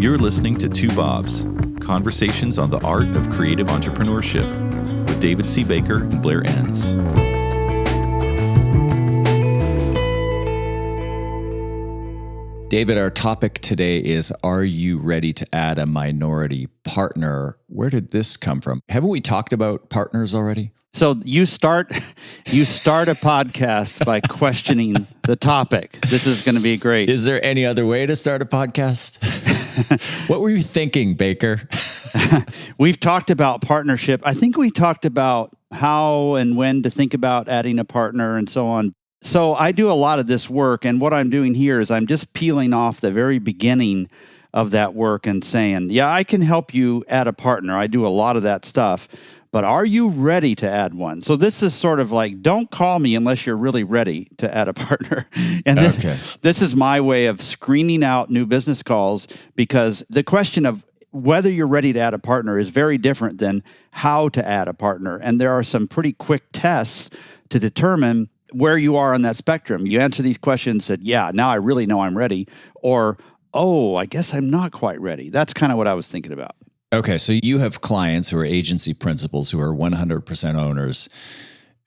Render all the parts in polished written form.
You're listening to Two Bobs, conversations on the art of creative entrepreneurship with David C. Baker and Blair Enns. David, our topic today is, are you ready to add a minority partner? Where did this come from? Haven't we talked about partners already? So you start a podcast by questioning the topic. This is going to be great. Is there any other way to start a podcast? What were you thinking, Baker? We've talked about partnership. I think we talked about how and when to think about adding a partner and so on. So I do a lot of this work, and what I'm doing here is I'm just peeling off the very beginning of that work and saying, yeah, I can help you add a partner. I do a lot of that stuff. But are you ready to add one? So this is sort of like, don't call me unless you're really ready to add a partner. And this is my way of screening out new business calls, because the question of whether you're ready to add a partner is very different than how to add a partner. And there are some pretty quick tests to determine where you are on that spectrum. You answer these questions, said, yeah, now I really know I'm ready. Or, oh, I guess I'm not quite ready. That's kind of what I was thinking about. Okay, so you have clients who are agency principals who are 100% owners,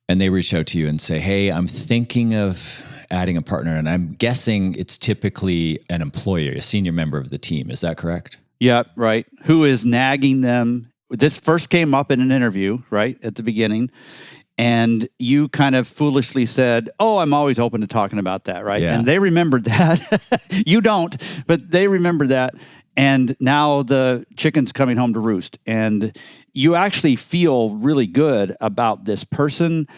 and they reach out to you and say, hey, I'm thinking of adding a partner, and I'm guessing it's typically an employer, a senior member of the team. Is that correct? Yeah, right. Who is nagging them? This first came up in an interview, right, at the beginning, and you kind of foolishly said, oh, I'm always open to talking about that, right? Yeah. And they remembered that. You don't, but they remember that. And now the chicken's coming home to roost. And you actually feel really good about this person.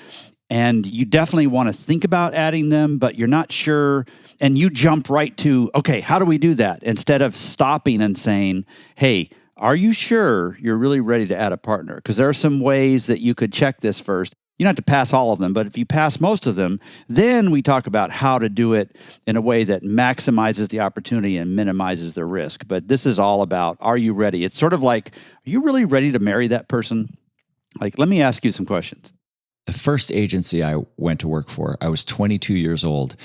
And you definitely want to think about adding them, but you're not sure. And you jump right to, okay, how do we do that? Instead of stopping and saying, hey, are you sure you're really ready to add a partner? Because there are some ways that you could check this first. You don't have to pass all of them, but if you pass most of them, then we talk about how to do it in a way that maximizes the opportunity and minimizes the risk. But this is all about, are you ready? It's sort of like, are you really ready to marry that person? Like, let me ask you some questions. The first agency I went to work for, I was 22 years old.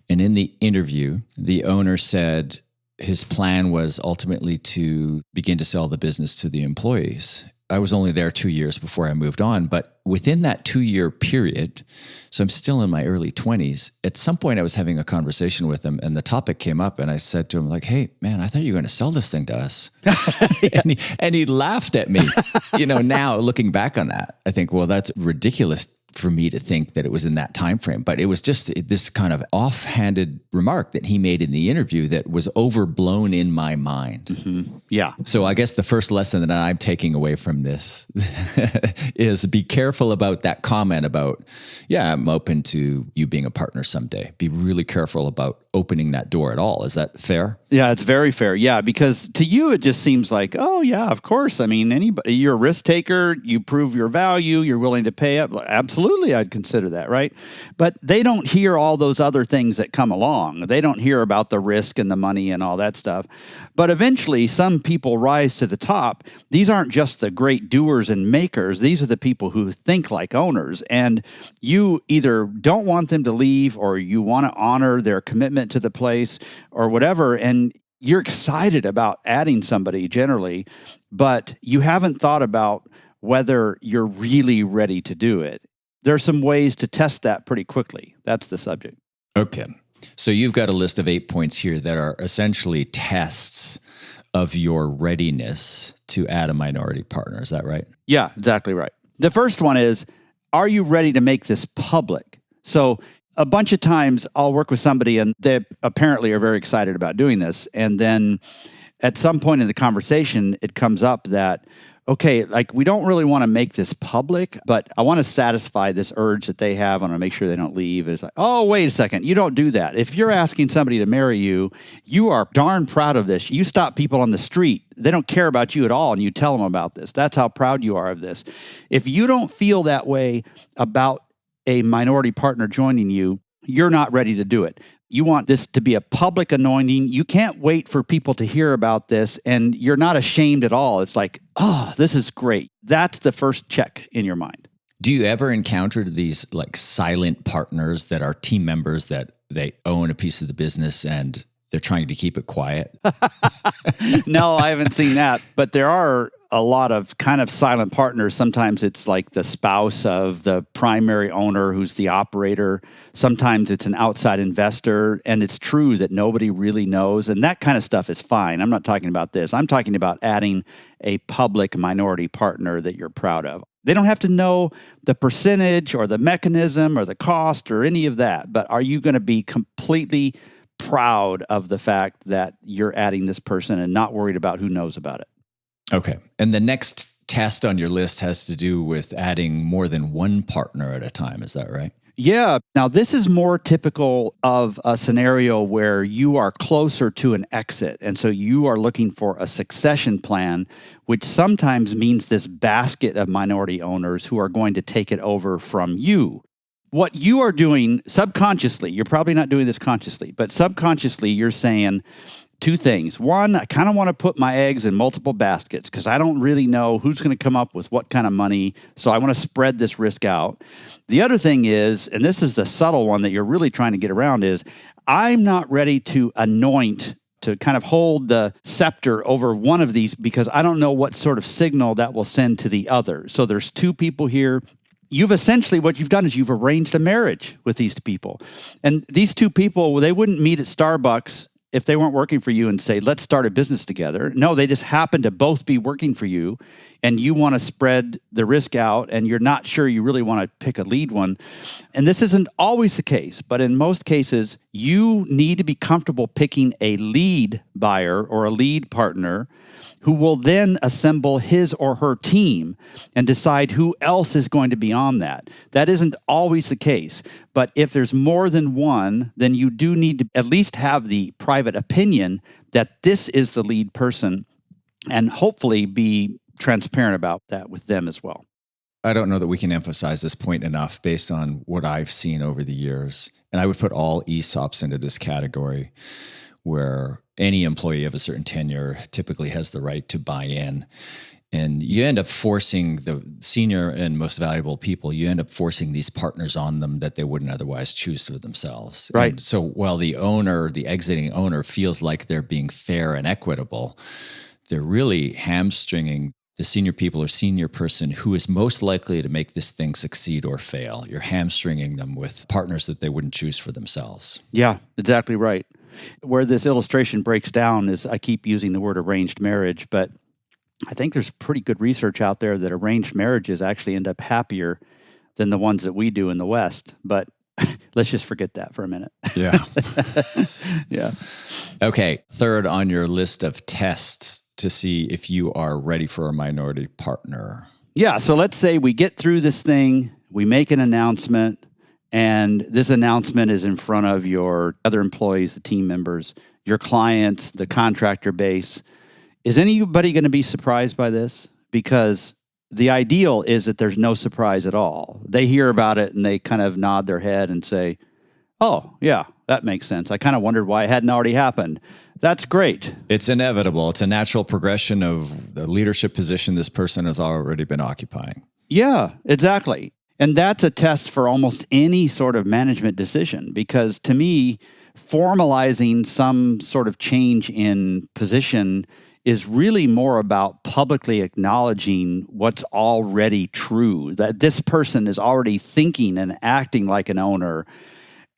And in the interview, the owner said his plan was ultimately to begin to sell the business to the employees. I was only there 2 years before I moved on, but within that 2-year period, so I'm still in my early 20s, at some point I was having a conversation with him and the topic came up and I said to him like, hey, man, I thought you were going to sell this thing to us. and he laughed at me. Now looking back on that, I think, well, that's ridiculous for me to think that it was in that time frame. But it was just this kind of offhanded remark that he made in the interview that was overblown in my mind. Mm-hmm. Yeah. So I guess the first lesson that I'm taking away from this is be careful about that comment about, yeah, I'm open to you being a partner someday. Be really careful about opening that door at all. Is that fair? Yeah, it's very fair. Yeah, because to you, it just seems like, oh, yeah, of course. I mean, anybody, you're a risk taker, you prove your value, you're willing to pay up. Absolutely, I'd consider that, right? But they don't hear all those other things that come along. They don't hear about the risk and the money and all that stuff. But eventually, some people rise to the top. These aren't just the great doers and makers. These are the people who think like owners. And you either don't want them to leave or you want to honor their commitment to the place or whatever. And you're excited about adding somebody generally, but you haven't thought about whether you're really ready to do it. There are some ways to test that pretty quickly. That's the subject. Okay. So you've got a list of 8 points here that are essentially tests of your readiness to add a minority partner. Is that right? Yeah, exactly right. The first one is, are you ready to make this public? So a bunch of times I'll work with somebody and they apparently are very excited about doing this. And then at some point in the conversation, it comes up that, okay, like we don't really want to make this public, but I want to satisfy this urge that they have. I want to make sure they don't leave. It's like, oh, wait a second. You don't do that. If you're asking somebody to marry you, you are darn proud of this. You stop people on the street. They don't care about you at all, and you tell them about this. That's how proud you are of this. If you don't feel that way about a minority partner joining you, you're not ready to do it. You want this to be a public anointing. You can't wait for people to hear about this, and you're not ashamed at all. It's like, oh, this is great. That's the first check in your mind. Do you ever encounter these like silent partners that are team members that they own a piece of the business and they're trying to keep it quiet. No, I haven't seen that. But there are a lot of kind of silent partners. Sometimes it's like the spouse of the primary owner who's the operator. Sometimes it's an outside investor. And it's true that nobody really knows. And that kind of stuff is fine. I'm not talking about this. I'm talking about adding a public minority partner that you're proud of. They don't have to know the percentage or the mechanism or the cost or any of that. But are you going to be completely proud of the fact that you're adding this person and not worried about who knows about it? Okay. And the next test on your list has to do with adding more than one partner at a time. Is that right? Yeah. Now, this is more typical of a scenario where you are closer to an exit. And so you are looking for a succession plan, which sometimes means this basket of minority owners who are going to take it over from you. What you are doing subconsciously, you're probably not doing this consciously, but subconsciously you're saying two things. One, I kind of want to put my eggs in multiple baskets because I don't really know who's going to come up with what kind of money. So I want to spread this risk out. The other thing is, and this is the subtle one that you're really trying to get around, is I'm not ready to anoint, to kind of hold the scepter over one of these because I don't know what sort of signal that will send to the other. So there's two people here. You've essentially, what you've done is you've arranged a marriage with these people. And these two people, they wouldn't meet at Starbucks if they weren't working for you and say, let's start a business together. No, they just happen to both be working for you, and you want to spread the risk out, and you're not sure you really want to pick a lead one. And this isn't always the case, but in most cases, you need to be comfortable picking a lead buyer or a lead partner who will then assemble his or her team and decide who else is going to be on that. That isn't always the case. But if there's more than one, then you do need to at least have the private opinion that this is the lead person, and hopefully be transparent about that with them as well. I don't know that we can emphasize this point enough based on what I've seen over the years. And I would put all ESOPs into this category, where any employee of a certain tenure typically has the right to buy in. And you end up forcing the senior and most valuable people, you end up forcing these partners on them that they wouldn't otherwise choose for themselves. Right. And so while the owner, the exiting owner, feels like they're being fair and equitable, they're really hamstringing the senior people or senior person who is most likely to make this thing succeed or fail. You're hamstringing them with partners that they wouldn't choose for themselves. Yeah, exactly right. Where this illustration breaks down is, I keep using the word arranged marriage, but I think there's pretty good research out there that arranged marriages actually end up happier than the ones that we do in the West. But let's just forget that for a minute. Yeah. Yeah. Okay. Third on your list of tests to see if you are ready for a minority partner. Yeah. So let's say we get through this thing, we make an announcement, and this announcement is in front of your other employees, the team members, your clients, the contractor base. Is anybody going to be surprised by this? Because the ideal is that there's no surprise at all. They hear about it and they kind of nod their head and say, oh, yeah, that makes sense. I kind of wondered why it hadn't already happened. That's great. It's inevitable. It's a natural progression of the leadership position this person has already been occupying. Yeah, exactly. And that's a test for almost any sort of management decision, because to me, formalizing some sort of change in position is really more about publicly acknowledging what's already true, that this person is already thinking and acting like an owner.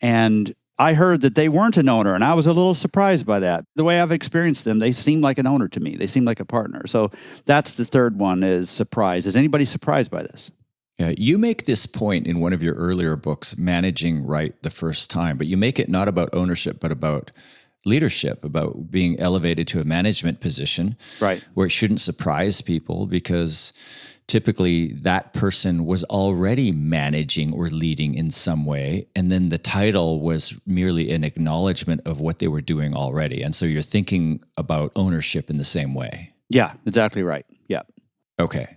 And I heard that they weren't an owner, and I was a little surprised by that. The way I've experienced them, they seem like an owner to me. They seem like a partner. So that's the third one, is surprise. Is anybody surprised by this? Yeah, you make this point in one of your earlier books, Managing Right the First Time, but you make it not about ownership, but about leadership, about being elevated to a management position, right, where it shouldn't surprise people, because typically that person was already managing or leading in some way, and then the title was merely an acknowledgement of what they were doing already. And so you're thinking about ownership in the same way. Yeah, exactly right. Yeah. Okay.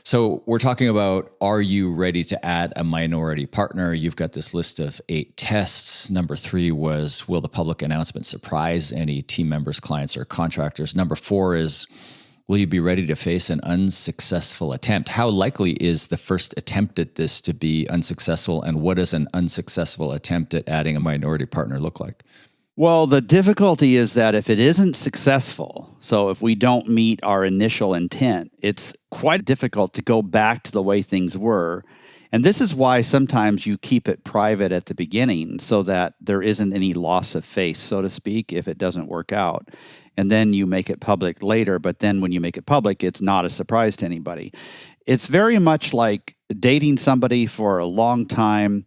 So we're talking about, are you ready to add a minority partner? You've got this list of 8 tests. Number 3 was, will the public announcement surprise any team members, clients, or contractors? Number 4 is, will you be ready to face an unsuccessful attempt? How likely is the first attempt at this to be unsuccessful? And what does an unsuccessful attempt at adding a minority partner look like? Well, the difficulty is that if it isn't successful, so if we don't meet our initial intent, it's quite difficult to go back to the way things were. And this is why sometimes you keep it private at the beginning so that there isn't any loss of face, so to speak, if it doesn't work out. And then you make it public later, but then when you make it public, it's not a surprise to anybody. It's very much like dating somebody for a long time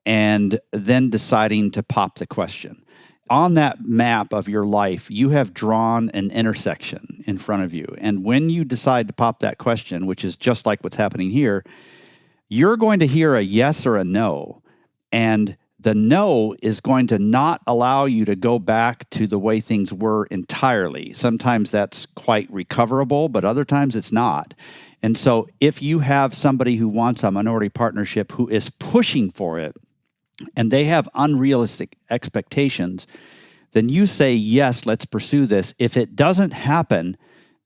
and then deciding to pop the question. On that map of your life, you have drawn an intersection in front of you. And when you decide to pop that question, which is just like what's happening here, you're going to hear a yes or a no. And the no is going to not allow you to go back to the way things were entirely. Sometimes that's quite recoverable, but other times it's not. And so if you have somebody who wants a minority partnership who is pushing for it, and they have unrealistic expectations, then you say, yes, let's pursue this. If it doesn't happen,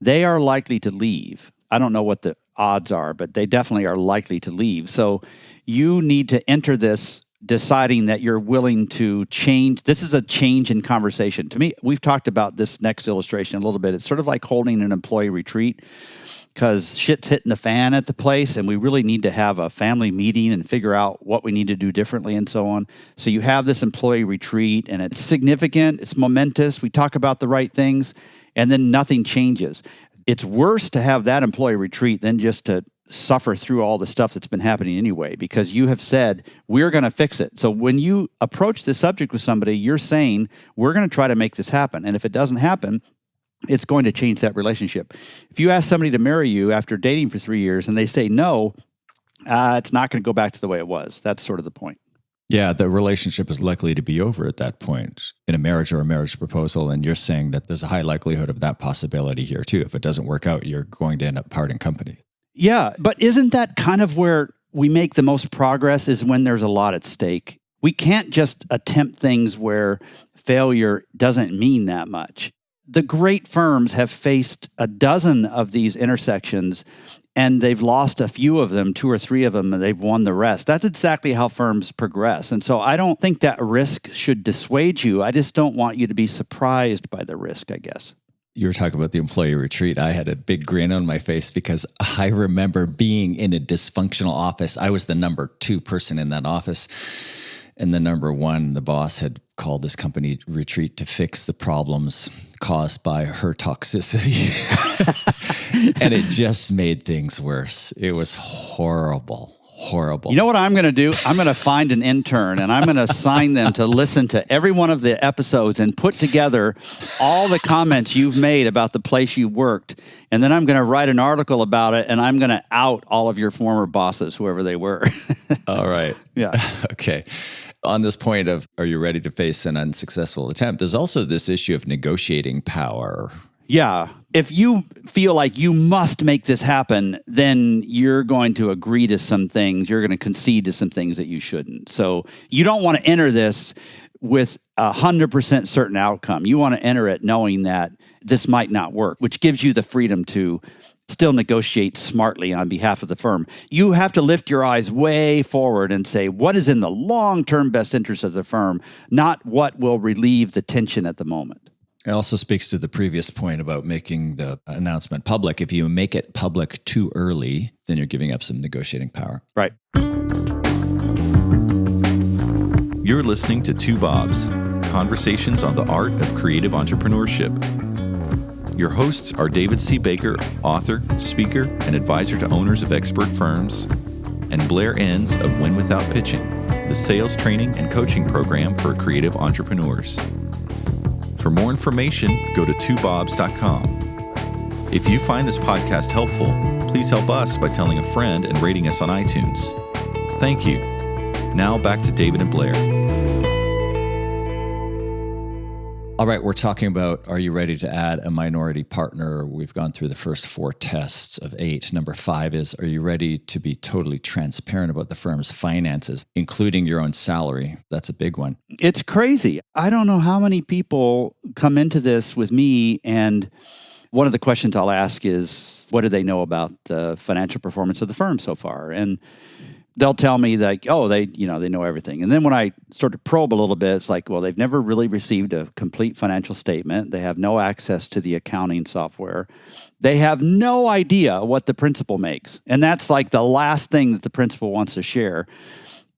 they are likely to leave. I don't know what the odds are, but they definitely are likely to leave. So you need to enter this deciding that you're willing to change. This is a change in conversation. To me, we've talked about this next illustration a little bit. It's sort of like holding an employee retreat, because shit's hitting the fan at the place and we really need to have a family meeting and figure out what we need to do differently and so on. So you have this employee retreat and it's significant, it's momentous, we talk about the right things, and then nothing changes. It's worse to have that employee retreat than just to suffer through all the stuff that's been happening anyway, because you have said, we're going to fix it. So when you approach this subject with somebody, you're saying, we're going to try to make this happen. And if it doesn't happen, it's going to change that relationship. If you ask somebody to marry you after dating for 3 years and they say no, it's not going to go back to the way it was. That's sort of the point. Yeah, the relationship is likely to be over at that point in a marriage or a marriage proposal. And you're saying that there's a high likelihood of that possibility here too. If it doesn't work out, you're going to end up parting company. Yeah, but isn't that kind of where we make the most progress, is when there's a lot at stake? We can't just attempt things where failure doesn't mean that much. The great firms have faced a dozen of these intersections, and they've lost a few of them, 2 or 3 of them, and they've won the rest. That's exactly how firms progress. And so I don't think that risk should dissuade you. I just don't want you to be surprised by the risk, I guess. You were talking about the employee retreat. I had a big grin on my face because I remember being in a dysfunctional office. I was the number 2 person in that office. And the number 1, the boss had called this company retreat to fix the problems caused by her toxicity. And it just made things worse. It was horrible. You know what I'm going to do? I'm going to find an intern and I'm going to assign them to listen to every one of the episodes and put together all the comments you've made about the place you worked. And then I'm going to write an article about it and I'm going to out all of your former bosses, whoever they were. All right. Yeah. Okay. On this point of, are you ready to face an unsuccessful attempt? There's also this issue of negotiating power. Yeah. If you feel like you must make this happen, then you're going to agree to some things. You're going to concede to some things that you shouldn't. So you don't want to enter this with 100% certain outcome. You want to enter it knowing that this might not work, which gives you the freedom to still negotiate smartly on behalf of the firm. You have to lift your eyes way forward and say, what is in the long-term best interest of the firm, not what will relieve the tension at the moment. It also speaks to the previous point about making the announcement public. If you make it public too early, then you're giving up some negotiating power. Right. You're listening to Two Bobs, conversations on the art of creative entrepreneurship. Your hosts are David C. Baker, author, speaker, and advisor to owners of expert firms, and Blair Enns of Win Without Pitching, the sales training and coaching program for creative entrepreneurs. For more information, go to twobobs.com. If you find this podcast helpful, please help us by telling a friend and rating us on iTunes. Thank you. Now back to David and Blair. All right, we're talking about, are you ready to add a minority partner? We've gone through the first 4 tests of 8. Number 5 is, are you ready to be totally transparent about the firm's finances, including your own salary? That's a big one. It's crazy. I don't know how many people come into this with me, and one of the questions I'll ask is, what do they know about the financial performance of the firm so far? And they'll tell me like, oh, they know everything. And then when I start to probe a little bit, it's like, well, they've never really received a complete financial statement. They have no access to the accounting software. They have no idea what the principal makes. And that's like the last thing that the principal wants to share.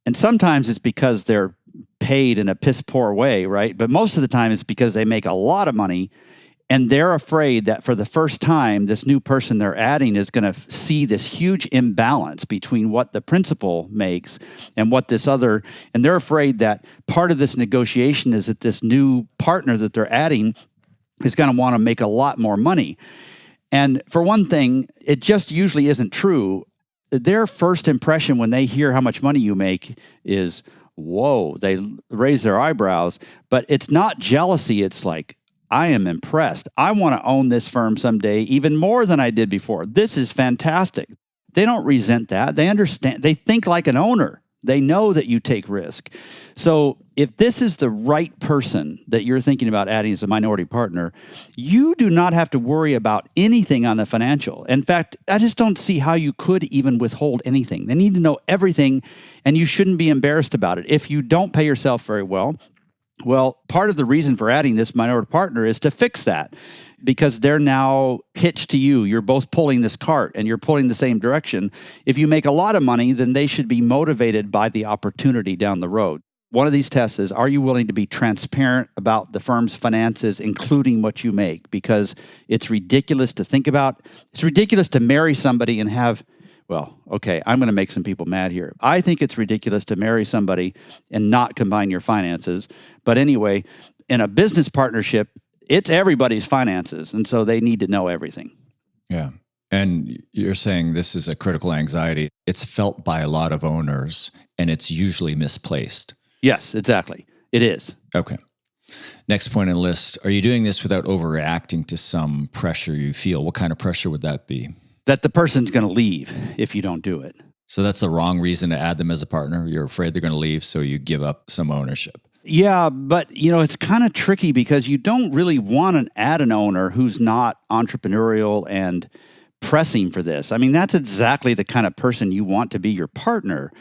And sometimes it's because they're paid in a piss poor way, right? But most of the time it's because they make a lot of money and they're afraid that for the first time, this new person they're adding is going to see this huge imbalance between what the principal makes and what this other, and they're afraid that part of this negotiation is that this new partner that they're adding is going to want to make a lot more money. And for one thing, it just usually isn't true. Their first impression when they hear how much money you make is, whoa, they raise their eyebrows. But it's not jealousy. It's like, I am impressed. I want to own this firm someday even more than I did before. This is fantastic. They don't resent that. They understand. They think like an owner. They know that you take risk. So if this is the right person that you're thinking about adding as a minority partner, you do not have to worry about anything on the financial. In fact, I just don't see how you could even withhold anything. They need to know everything, and you shouldn't be embarrassed about it. If you don't pay yourself very well, part of the reason for adding this minority partner is to fix that, because they're now hitched to you. You're both pulling this cart and you're pulling the same direction. If you make a lot of money, then they should be motivated by the opportunity down the road. One of these tests is, are you willing to be transparent about the firm's finances, including what you make? Because it's ridiculous to think about. It's ridiculous to marry somebody and have, I'm going to make some people mad here. I think it's ridiculous to marry somebody and not combine your finances. But anyway, in a business partnership, it's everybody's finances. And so they need to know everything. Yeah. And you're saying this is a critical anxiety. It's felt by a lot of owners, and it's usually misplaced. Yes, exactly. It is. Okay. Next point on the list. Are you doing this without overreacting to some pressure you feel? What kind of pressure would that be? That the person's going to leave if you don't do it. So that's the wrong reason to add them as a partner. You're afraid they're going to leave, so you give up some ownership. Yeah, but it's kind of tricky because you don't really want to add an owner who's not entrepreneurial and pressing for this. I mean, that's exactly the kind of person you want to be your partner.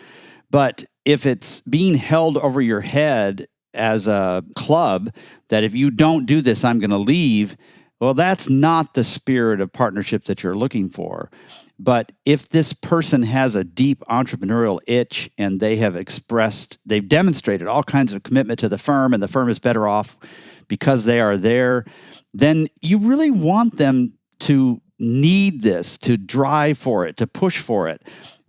But if it's being held over your head as a club that if you don't do this, I'm going to leave, well, that's not the spirit of partnership that you're looking for. But if this person has a deep entrepreneurial itch and they've demonstrated all kinds of commitment to the firm and the firm is better off because they are there, then you really want them to need this, to drive for it, to push for it,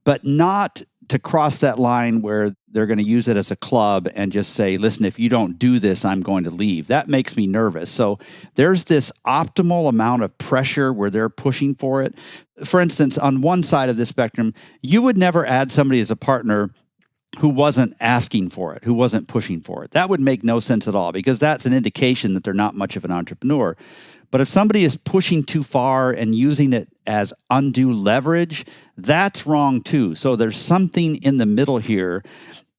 but not to cross that line where they're going to use it as a club and just say, listen, if you don't do this, I'm going to leave. That makes me nervous. So there's this optimal amount of pressure where they're pushing for it. For instance, on one side of the spectrum, you would never add somebody as a partner who wasn't asking for it, who wasn't pushing for it. That would make no sense at all, because that's an indication that they're not much of an entrepreneur. But if somebody is pushing too far and using it as undue leverage, that's wrong too. So there's something in the middle here,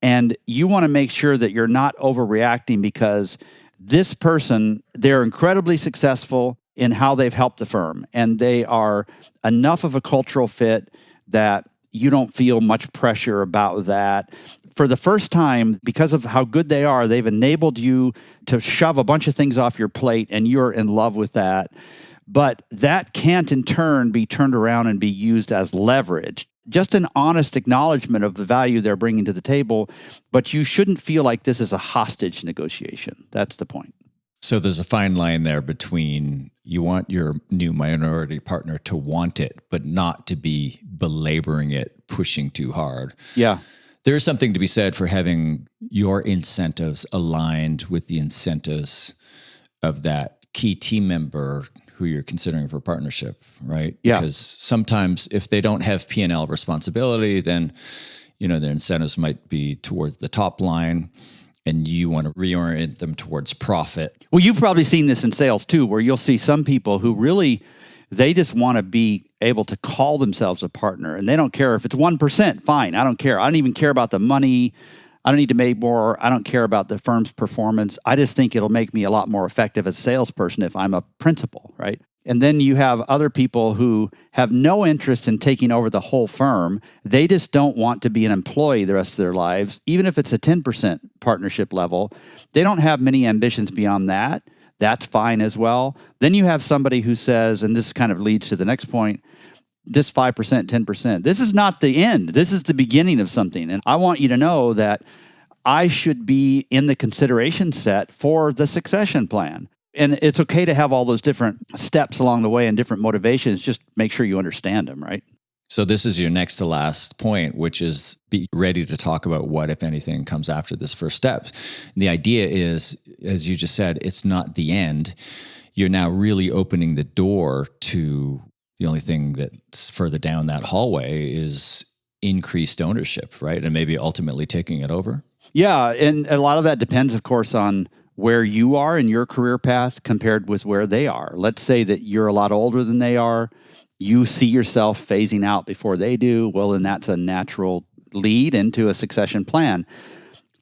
and you want to make sure that you're not overreacting, because this person, they're incredibly successful in how they've helped the firm, and they are enough of a cultural fit that you don't feel much pressure about that. For the first time, because of how good they are, they've enabled you to shove a bunch of things off your plate, and you're in love with that. But that can't in turn be turned around and be used as leverage. Just an honest acknowledgement of the value they're bringing to the table, but you shouldn't feel like this is a hostage negotiation. That's the point. So there's a fine line there between you want your new minority partner to want it, but not to be belaboring it, pushing too hard. Yeah. There's something to be said for having your incentives aligned with the incentives of that key team member who you're considering for partnership, right? Yeah. Because sometimes if they don't have P&L responsibility, then their incentives might be towards the top line, and you want to reorient them towards profit. Well, you've probably seen this in sales too, where you'll see some people who really, they just want to be able to call themselves a partner, and they don't care if it's 1%, fine. I don't care. I don't even care about the money. I don't need to make more. I don't care about the firm's performance. I just think it'll make me a lot more effective as a salesperson if I'm a principal, right? And then you have other people who have no interest in taking over the whole firm. They just don't want to be an employee the rest of their lives, even if it's a 10% partnership level. They don't have many ambitions beyond that. That's fine as well. Then you have somebody who says, and this kind of leads to the next point, this 5%, 10%, this is not the end. This is the beginning of something. And I want you to know that I should be in the consideration set for the succession plan. And it's okay to have all those different steps along the way and different motivations. Just make sure you understand them, right? So this is your next to last point, which is be ready to talk about what, if anything, comes after this first steps. And the idea is, as you just said, it's not the end. You're now really opening the door to the only thing that's further down that hallway is increased ownership, right? And maybe ultimately taking it over. Yeah, and a lot of that depends, of course, on where you are in your career path compared with where they are. Let's say that you're a lot older than they are. You see yourself phasing out before they do. Well, then that's a natural lead into a succession plan.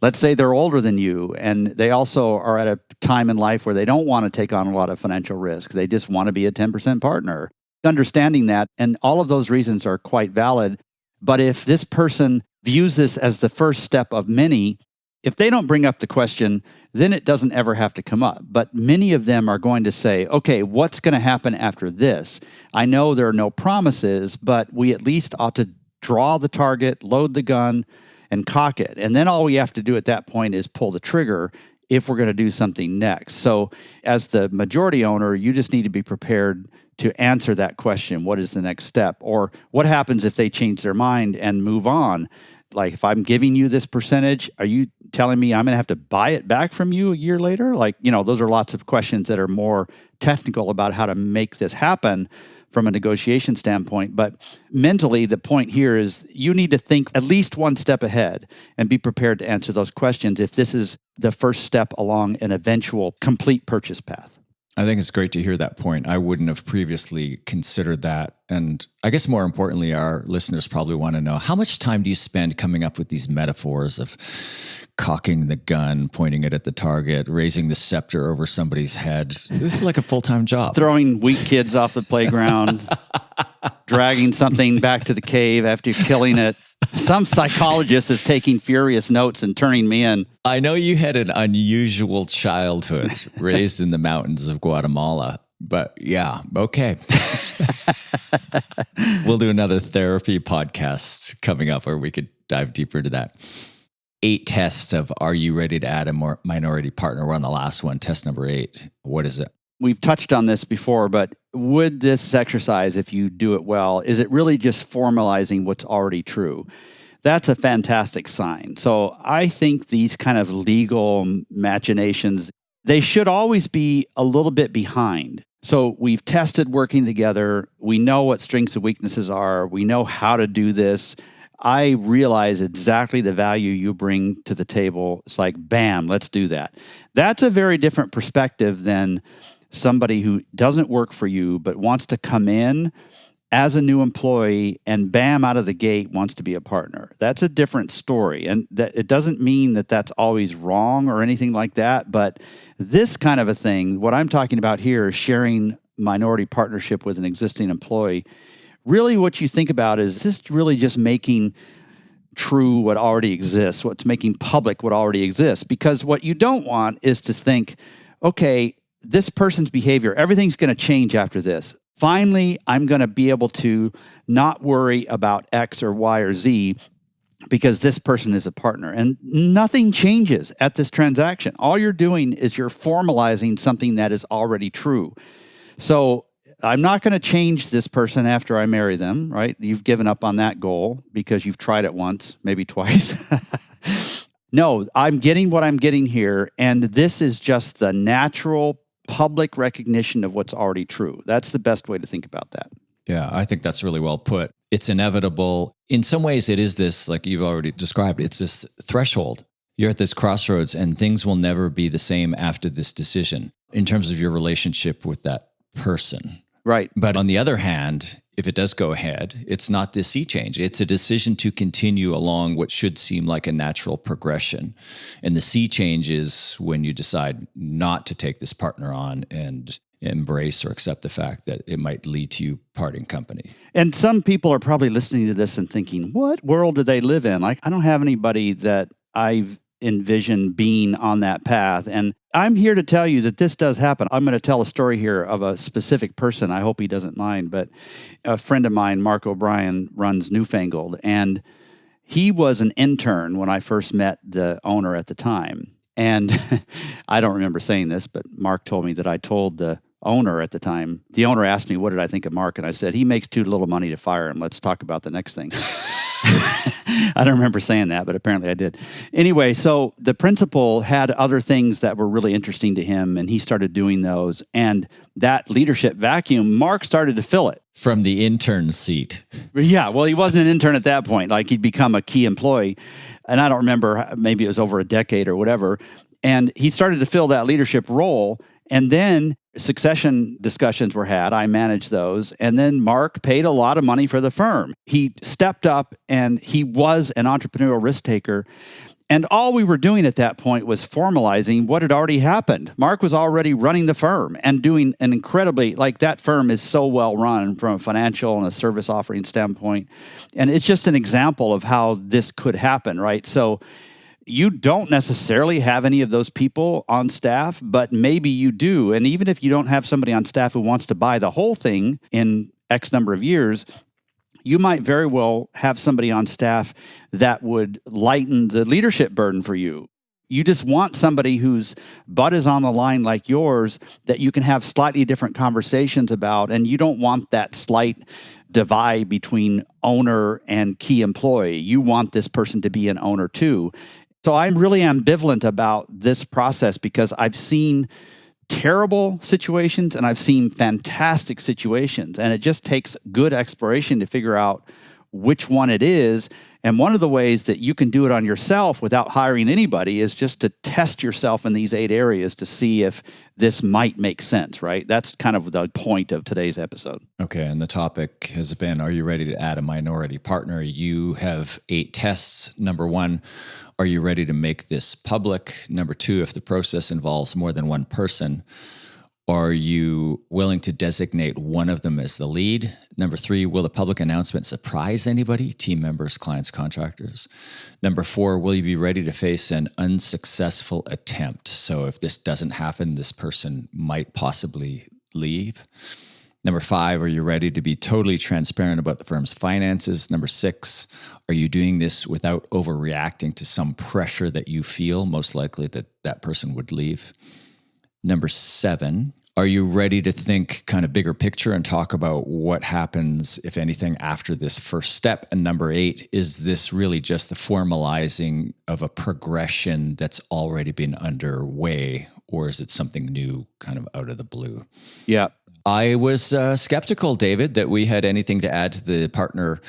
Let's say they're older than you and they also are at a time in life where they don't want to take on a lot of financial risk. They just want to be a 10% partner. Understanding that, and all of those reasons are quite valid. But if this person views this as the first step of many, if they don't bring up the question, then it doesn't ever have to come up. But many of them are going to say, okay, what's going to happen after this? I know there are no promises, but we at least ought to draw the target, load the gun, and cock it. And then all we have to do at that point is pull the trigger if we're going to do something next. So as the majority owner, you just need to be prepared to answer that question. What is the next step? Or what happens if they change their mind and move on? Like, if I'm giving you this percentage, are you telling me I'm going to have to buy it back from you a year later? Like, those are lots of questions that are more technical about how to make this happen from a negotiation standpoint. But mentally, the point here is you need to think at least one step ahead and be prepared to answer those questions if this is the first step along an eventual complete purchase path. I think it's great to hear that point. I wouldn't have previously considered that. And I guess more importantly, our listeners probably want to know, how much time do you spend coming up with these metaphors of cocking the gun, pointing it at the target, raising the scepter over somebody's head? This is like a full-time job. Throwing weak kids off the playground, dragging something back to the cave after killing it. Some psychologist is taking furious notes and turning me in. I know you had an unusual childhood, raised in the mountains of Guatemala, but yeah, okay. We'll do another therapy podcast coming up where we could dive deeper into that. 8 tests of, are you ready to add a more minority partner? We're on the last one, test number 8. What is it? We've touched on this before, but would this exercise, if you do it well, is it really just formalizing what's already true? That's a fantastic sign. So I think these kind of legal machinations, they should always be a little bit behind. So we've tested working together. We know what strengths and weaknesses are. We know how to do this. I realize exactly the value you bring to the table. It's like, bam, let's do that. That's a very different perspective than somebody who doesn't work for you but wants to come in as a new employee and bam, out of the gate wants to be a partner. That's a different story. And that it doesn't mean that that's always wrong or anything like that. But this kind of a thing, what I'm talking about here is sharing minority partnership with an existing employee. Really what you think about is this really just making true what already exists, what's making public what already exists. Because what you don't want is to think, okay, this person's behavior, everything's going to change after this. Finally, I'm going to be able to not worry about X or Y or Z because this person is a partner. And nothing changes at this transaction. All you're doing is you're formalizing something that is already true. So I'm not going to change this person after I marry them, right? You've given up on that goal because you've tried it once, maybe twice. No, I'm getting what I'm getting here. And this is just the natural public recognition of what's already true. That's the best way to think about that. Yeah, I think that's really well put. It's inevitable. In some ways, it is this, like you've already described, it's this threshold. You're at this crossroads and things will never be the same after this decision in terms of your relationship with that person. Right. But on the other hand, if it does go ahead, it's not the sea change. It's a decision to continue along what should seem like a natural progression. And the sea change is when you decide not to take this partner on and embrace or accept the fact that it might lead to you parting company. And some people are probably listening to this and thinking, what world do they live in? Like, I don't have anybody that I've envisioned being on that path. And I'm here to tell you that this does happen. I'm going to tell a story here of a specific person. I hope he doesn't mind. But a friend of mine, Mark O'Brien, runs Newfangled. And he was an intern when I first met the owner at the time. And I don't remember saying this, but Mark told me that I told the owner at the time. The owner asked me, what did I think of Mark? And I said, he makes too little money to fire him. Let's talk about the next thing. I don't remember saying that, but apparently I did. Anyway, so the principal had other things that were really interesting to him, and he started doing those. And that leadership vacuum, Mark started to fill it. From the intern seat. Yeah, well, he wasn't an intern at that point. Like, he'd become a key employee. And I don't remember, maybe it was over a decade or whatever. And he started to fill that leadership role. And then succession discussions were had. I managed those. And then Mark paid a lot of money for the firm. He stepped up and he was an entrepreneurial risk taker. And all we were doing at that point was formalizing what had already happened. Mark was already running the firm and doing an incredibly, like, that firm is so well run from a financial and a service offering standpoint. And it's just an example of how this could happen, right? So you don't necessarily have any of those people on staff, but maybe you do. And even if you don't have somebody on staff who wants to buy the whole thing in X number of years, you might very well have somebody on staff that would lighten the leadership burden for you. You just want somebody whose butt is on the line like yours that you can have slightly different conversations about, and you don't want that slight divide between owner and key employee. You want this person to be an owner too. So I'm really ambivalent about this process because I've seen terrible situations and I've seen fantastic situations, and it just takes good exploration to figure out which one it is. And one of the ways that you can do it on yourself without hiring anybody is just to test yourself in these 8 areas to see if this might make sense, right? That's kind of the point of today's episode. Okay, and the topic has been, are you ready to add a minority partner? You have 8 tests. Number 1, are you ready to make this public? Number 2, if the process involves more than one person, are you willing to designate one of them as the lead? Number 3, will the public announcement surprise anybody? Team members, clients, contractors. Number 4, will you be ready to face an unsuccessful attempt? So if this doesn't happen, this person might possibly leave. Number 5, are you ready to be totally transparent about the firm's finances? Number 6, are you doing this without overreacting to some pressure that you feel most likely that person would leave? Number 7, are you ready to think kind of bigger picture and talk about what happens, if anything, after this first step? And number 8, is this really just the formalizing of a progression that's already been underway, or is it something new kind of out of the blue? Yeah. I was skeptical, David, that we had anything to add to the partner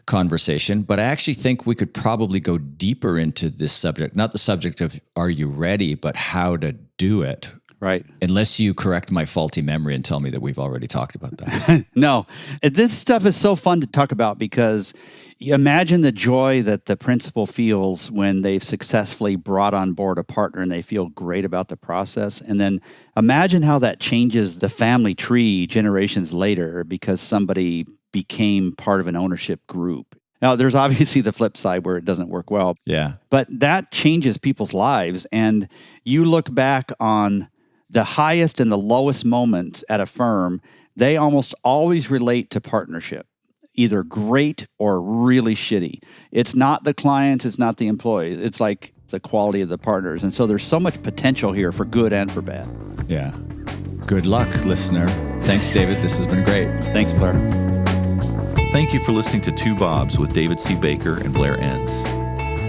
conversation, but I actually think we could probably go deeper into this subject, not the subject of are you ready, but how to do it. Right. Unless you correct my faulty memory and tell me that we've already talked about that. No, this stuff is so fun to talk about because you imagine the joy that the principal feels when they've successfully brought on board a partner and they feel great about the process. And then imagine how that changes the family tree generations later because somebody became part of an ownership group. Now, there's obviously the flip side where it doesn't work well. Yeah. But that changes people's lives. And you look back on the highest and the lowest moments at a firm, they almost always relate to partnership, either great or really shitty. It's not the clients, it's not the employees. It's like the quality of the partners. And so there's so much potential here for good and for bad. Yeah. Good luck, listener. Thanks, David. This has been great. Thanks, Blair. Thank you for listening to Two Bobs with David C. Baker and Blair Enns.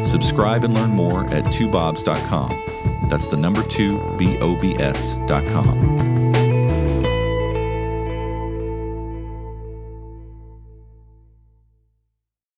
Subscribe and learn more at twobobs.com. That's the number 2, BOBS.com.